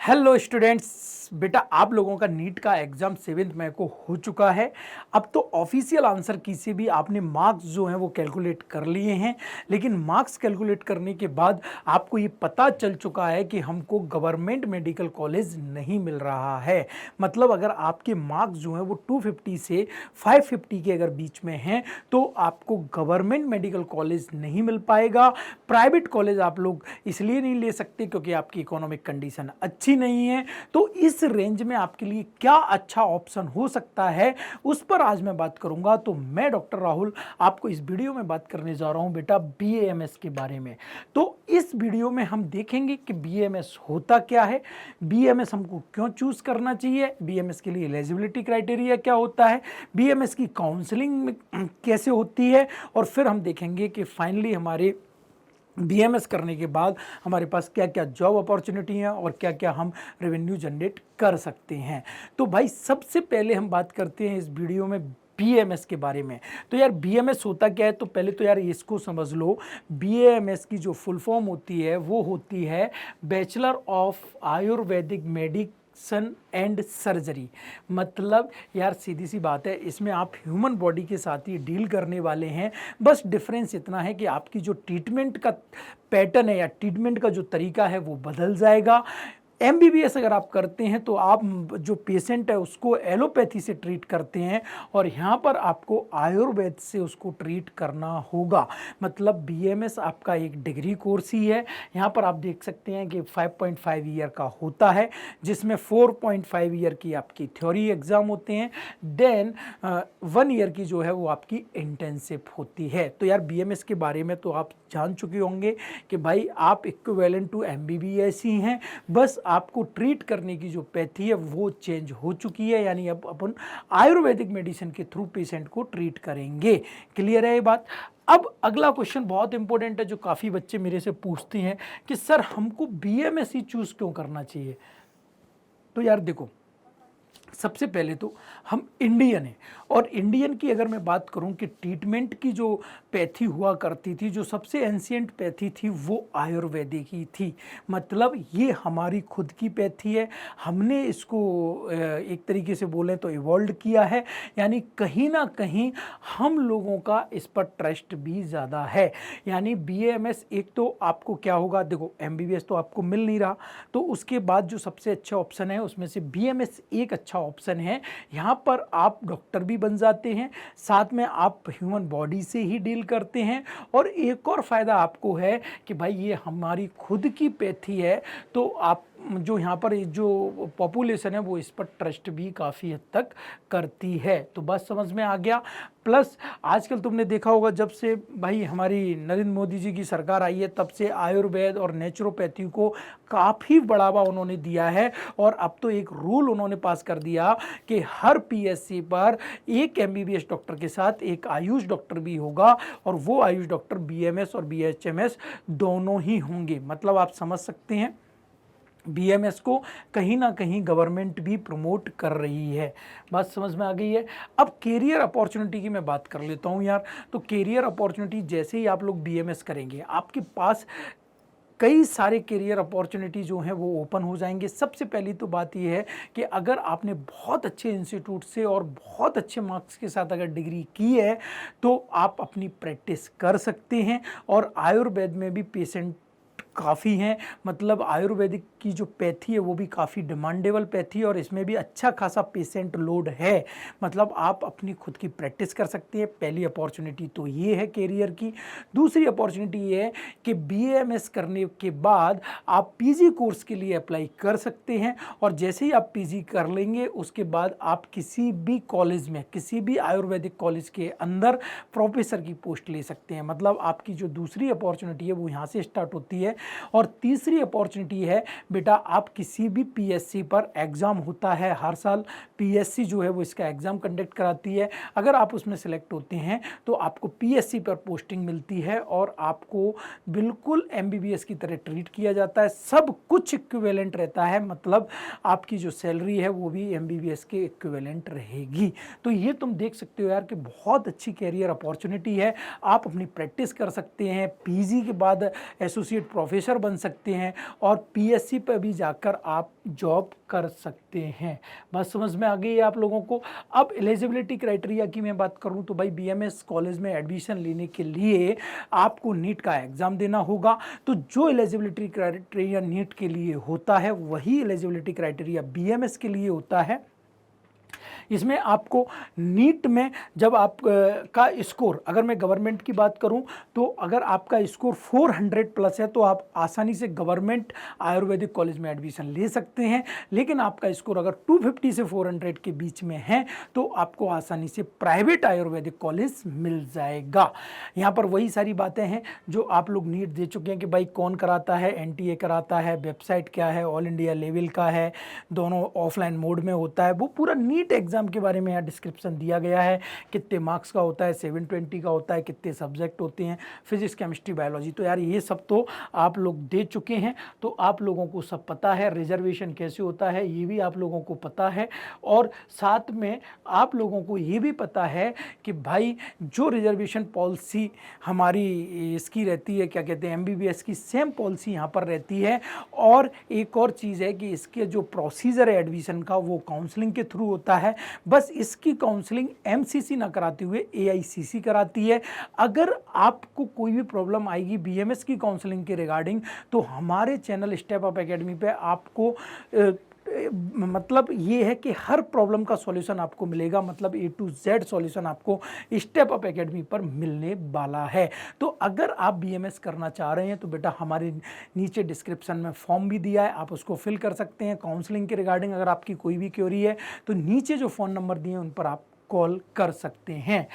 Hello students, बेटा आप लोगों का नीट का एग्ज़ाम 7 मई को हो चुका है। अब तो ऑफिशियल आंसर की से भी आपने मार्क्स जो हैं वो कैलकुलेट कर लिए हैं, लेकिन मार्क्स कैलकुलेट करने के बाद आपको ये पता चल चुका है कि हमको गवर्नमेंट मेडिकल कॉलेज नहीं मिल रहा है। मतलब अगर आपके मार्क्स जो हैं वो 250 से 550 के अगर बीच में हैं तो आपको गवर्नमेंट मेडिकल कॉलेज नहीं मिल पाएगा। प्राइवेट कॉलेज आप लोग इसलिए नहीं ले सकते क्योंकि आपकी इकोनॉमिक कंडीशन अच्छी नहीं है। तो इस रेंज में आपके लिए क्या अच्छा ऑप्शन हो सकता है उस पर आज मैं बात करूंगा। तो मैं डॉक्टर राहुल आपको इस वीडियो में बात करने जा रहा हूं बेटा बीएएमएस के बारे में। तो इस वीडियो में हम देखेंगे कि बीएमएस होता क्या है, बीएमएस हमको क्यों चूज करना चाहिए, बीएमएस के लिए एलिजिबिलिटी क्राइटेरिया क्या होता है, बीएमएस की काउंसलिंग कैसे होती है, और फिर हम देखेंगे कि फाइनली हमारे बीएमएस करने के बाद हमारे पास क्या क्या जॉब अपॉर्चुनिटी हैं और क्या क्या हम रेवेन्यू जनरेट कर सकते हैं। तो भाई सबसे पहले हम बात करते हैं इस वीडियो में बीएमएस के बारे में। तो यार बीएमएस होता क्या है, तो पहले तो यार इसको समझ लो। बीएमएस की जो फुल फॉर्म होती है वो होती है bachelor of Ayurvedic medicine and surgery. मतलब यार सीधी सी बात है, इसमें आप ह्यूमन बॉडी के साथ ही डील करने वाले हैं। बस डिफरेंस इतना है कि आपकी जो ट्रीटमेंट का पैटर्न है या ट्रीटमेंट का जो तरीका है वो बदल जाएगा। एमबीबीएस अगर आप करते हैं तो आप जो पेशेंट है उसको एलोपैथी से ट्रीट करते हैं और यहाँ पर आपको आयुर्वेद से उसको ट्रीट करना होगा। मतलब बीएमएस आपका एक डिग्री कोर्स ही है। यहाँ पर आप देख सकते हैं कि 5.5 ईयर का होता है, जिसमें 4.5 ईयर की आपकी थ्योरी एग्ज़ाम होते हैं, देन 1 ईयर की जो है वो आपकी इंटर्नशिप होती है। तो यार बीएमएस के बारे में तो आप जान चुके होंगे कि भाई आप इक्विवेलेंट टू एमबीबीएस ही हैं, बस आपको ट्रीट करने की जो पैथी है वो चेंज हो चुकी है। यानी अब अपन आयुर्वेदिक मेडिसिन के थ्रू पेशेंट को ट्रीट करेंगे। क्लियर है ये बात। अब अगला क्वेश्चन बहुत इंपॉर्टेंट है जो काफ़ी बच्चे मेरे से पूछते हैं कि सर हमको बीएमएस ही चूज़ क्यों करना चाहिए। तो यार देखो, सबसे पहले तो हम इंडियन हैं और इंडियन की अगर मैं बात करूं कि ट्रीटमेंट की जो पैथी हुआ करती थी, जो सबसे एंशिएंट पैथी थी वो आयुर्वेदिक ही थी। मतलब ये हमारी खुद की पैथी है, हमने इसको एक तरीके से बोलें तो इवॉल्व किया है। यानी कहीं ना कहीं हम लोगों का इस पर ट्रस्ट भी ज़्यादा है। यानी बीएमएस एक तो आपको क्या होगा, देखो एमबीबीएस तो आपको मिल नहीं रहा, तो उसके बाद जो सबसे अच्छा ऑप्शन है उसमें से बीएमएस एक अच्छा ऑप्शन है। यहाँ पर आप डॉक्टर भी बन जाते हैं, साथ में आप ह्यूमन बॉडी से ही डील करते हैं, और एक और फ़ायदा आपको है कि भाई ये हमारी खुद की पैथी है, तो आप जो यहाँ पर जो पॉपुलेशन है वो इस पर ट्रस्ट भी काफ़ी हद तक करती है। तो बस समझ में आ गया। प्लस आजकल तुमने देखा होगा जब से भाई हमारी नरेंद्र मोदी जी की सरकार आई है तब से आयुर्वेद और नेचुरोपैथी को काफ़ी बढ़ावा उन्होंने दिया है, और अब तो एक रूल उन्होंने पास कर दिया कि हर पीएससी पर एक एमबीबीएस डॉक्टर के साथ एक आयुष डॉक्टर भी होगा, और वो आयुष डॉक्टर बीएमएस और बीएचएमएस दोनों ही होंगे। मतलब आप समझ सकते हैं बीएमएस को कहीं ना कहीं गवर्नमेंट भी प्रमोट कर रही है। बात समझ में आ गई है। अब कैरियर अपॉर्चुनिटी की मैं बात कर लेता हूं यार। तो कैरियर अपॉर्चुनिटी जैसे ही आप लोग बीएमएस करेंगे आपके पास कई सारे करियर अपॉर्चुनिटी जो हैं वो ओपन हो जाएंगे। सबसे पहली तो बात ये है कि अगर आपने बहुत अच्छे इंस्टीट्यूट से और बहुत अच्छे मार्क्स के साथ अगर डिग्री की है तो आप अपनी प्रैक्टिस कर सकते हैं, और आयुर्वेद में भी पेशेंट काफ़ी हैं। मतलब आयुर्वेदिक की जो पैथी है वो भी काफ़ी डिमांडेबल पैथी है और इसमें भी अच्छा खासा पेशेंट लोड है। मतलब आप अपनी खुद की प्रैक्टिस कर सकते हैं। पहली अपॉर्चुनिटी तो ये है कैरियर की। दूसरी अपॉर्चुनिटी ये है कि बीएमएस करने के बाद आप पीजी कोर्स के लिए अप्लाई कर सकते हैं, और जैसे ही आप पीजी कर लेंगे उसके बाद आप किसी भी कॉलेज में, किसी भी आयुर्वेदिक कॉलेज के अंदर प्रोफेसर की पोस्ट ले सकते हैं। मतलब आपकी जो दूसरी अपॉर्चुनिटी है वो यहाँ से स्टार्ट होती है। और तीसरी अपॉर्चुनिटी है बेटा, आप किसी भी पीएससी पर एग्ज़ाम होता है हर साल, पीएससी जो है वो इसका एग्ज़ाम कंडक्ट कराती है। अगर आप उसमें सेलेक्ट होते हैं तो आपको पीएससी पर पोस्टिंग मिलती है और आपको बिल्कुल एमबीबीएस की तरह ट्रीट किया जाता है। सब कुछ इक्विवेलेंट रहता है। मतलब आपकी जो सैलरी है वो भी एमबीबीएस के इक्विवेलेंट रहेगी। तो ये तुम देख सकते हो यार कि बहुत अच्छी कैरियर अपॉर्चुनिटी है। आप अपनी प्रैक्टिस कर सकते हैं, पीजी के बाद एसोसिएट प्रोफेसर बन सकते हैं, और पीएससी पर भी जाकर आप जॉब कर सकते हैं। बात समझ में आ गई है आप लोगों को। अब एलिजिबिलिटी क्राइटेरिया की मैं बात करूं तो भाई बीएमएस कॉलेज में एडमिशन लेने के लिए आपको नीट का एग्ज़ाम देना होगा। तो जो एलिजिबिलिटी क्राइटेरिया नीट के लिए होता है वही एलिजिबिलिटी क्राइटेरिया बीएमएस के लिए होता है। इसमें आपको नीट में जब आप का स्कोर, अगर मैं गवर्नमेंट की बात करूं तो अगर आपका स्कोर 400 प्लस है तो आप आसानी से गवर्नमेंट आयुर्वेदिक कॉलेज में एडमिशन ले सकते हैं। लेकिन आपका स्कोर अगर 250 से 400 के बीच में है तो आपको आसानी से प्राइवेट आयुर्वेदिक कॉलेज मिल जाएगा। यहाँ पर वही सारी बातें हैं जो आप लोग नीट दे चुके हैं कि भाई कौन कराता है, एनटीए कराता है, वेबसाइट क्या है, ऑल इंडिया लेवल का है, दोनों ऑफलाइन मोड में होता है, वो पूरा नीट एग्जाम के बारे में यहाँ डिस्क्रिप्शन दिया गया है। कितने मार्क्स का होता है, 720 का होता है, कितने सब्जेक्ट होते हैं, फिजिक्स केमिस्ट्री बायोलॉजी। तो यार ये सब तो आप लोग दे चुके हैं, तो आप लोगों को सब पता है। रिजर्वेशन कैसे होता है ये भी आप लोगों को पता है, और साथ में आप लोगों को ये भी पता है कि भाई जो रिजर्वेशन पॉलिसी हमारी इसकी रहती है, क्या कहते हैं, एमबीबीएस की सेम पॉलिसी यहाँ पर रहती है। और एक और चीज़ है कि इसके जो प्रोसीजर है एडमिशन का वो काउंसलिंग के थ्रू होता है। बस इसकी काउंसलिंग एमसीसी ना कराते हुए एआईसीसी कराती है। अगर आपको कोई भी प्रॉब्लम आएगी बीएमएस की काउंसलिंग के रिगार्डिंग तो हमारे चैनल स्टेप अप एकेडमी पे आपको मतलब ये है कि हर प्रॉब्लम का सॉल्यूशन आपको मिलेगा, मतलब A to Z सॉल्यूशन आपको स्टेप अप एकेडमी पर मिलने वाला है। तो अगर आप बीएमएस करना चाह रहे हैं तो बेटा हमारे नीचे डिस्क्रिप्शन में फॉर्म भी दिया है, आप उसको फिल कर सकते हैं। काउंसलिंग के रिगार्डिंग अगर आपकी कोई भी क्वेरी है तो नीचे जो फ़ोन नंबर दिए हैं उन पर आप कॉल कर सकते हैं।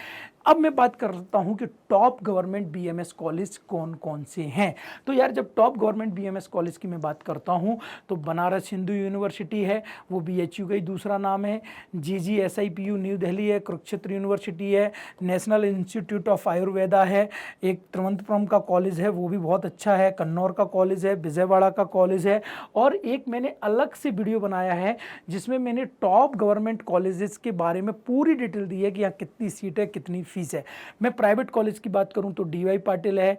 अब मैं बात करता हूं कि टॉप गवर्नमेंट बीएमएस कॉलेज कौन कौन से हैं। तो यार जब टॉप गवर्नमेंट बीएमएस कॉलेज की मैं बात करता हूं तो बनारस हिंदू यूनिवर्सिटी है, वो बीएचयू का ही दूसरा नाम है। जीजीएसआईपीयू न्यू दिल्ली है, कुरुक्षेत्र यूनिवर्सिटी है, नेशनल इंस्टीट्यूट ऑफ आयुर्वेदा है, एक तिरुवनंतपुरम का कॉलेज है वो भी बहुत अच्छा है, कन्नौर का कॉलेज है, विजयवाड़ा का कॉलेज है, और एक मैंने अलग से वीडियो बनाया है जिसमें मैंने टॉप गवर्नमेंट कॉलेजेस के बारे में पूरी डिटेल दी है कि यहाँ कितनी सीट है, कितनी फीस है। मैं प्राइवेट कॉलेज की बात करूं तो डीवाई पाटिल है,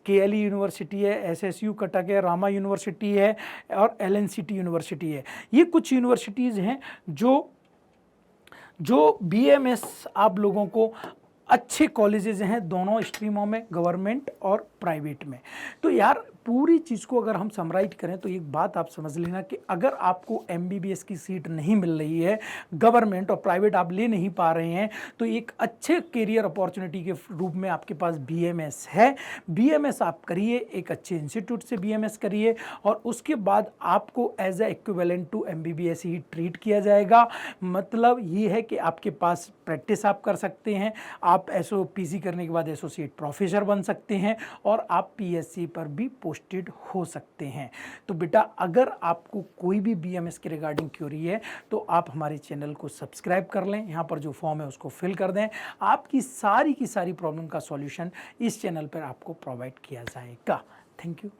केएलई यूनिवर्सिटी है, एसएसयू कटक है, रामा यूनिवर्सिटी है और एलएनसीटी यूनिवर्सिटी है। ये कुछ यूनिवर्सिटीज़ हैं जो बीएमएस आप लोगों को अच्छे कॉलेजेस हैं दोनों स्ट्रीमों में, गवर्नमेंट और प्राइवेट में। तो यार पूरी चीज़ को अगर हम समराइज करें तो एक बात आप समझ लेना कि अगर आपको एमबीबीएस की सीट नहीं मिल रही है, गवर्नमेंट और प्राइवेट आप ले नहीं पा रहे हैं, तो एक अच्छे करियर अपॉर्चुनिटी के रूप में आपके पास बीएमएस है। बीएमएस आप करिए, एक अच्छे इंस्टीट्यूट से बीएमएस करिए और उसके बाद आपको as a equivalent to MBBS ही ट्रीट किया जाएगा। मतलब ये है कि आपके पास प्रैक्टिस आप कर सकते हैं, आप एसओपीसी करने के बाद एसोसिएट प्रोफेसर बन सकते हैं और आप पीएससी पर भी पोस्टेड हो सकते हैं। तो बेटा अगर आपको कोई भी बीएमएस के रिगार्डिंग क्वेरी है तो आप हमारे चैनल को सब्सक्राइब कर लें, यहाँ पर जो फॉर्म है उसको फिल कर दें, आपकी सारी की सारी प्रॉब्लम का सॉल्यूशन इस चैनल पर आपको प्रोवाइड किया जाएगा। Thank you.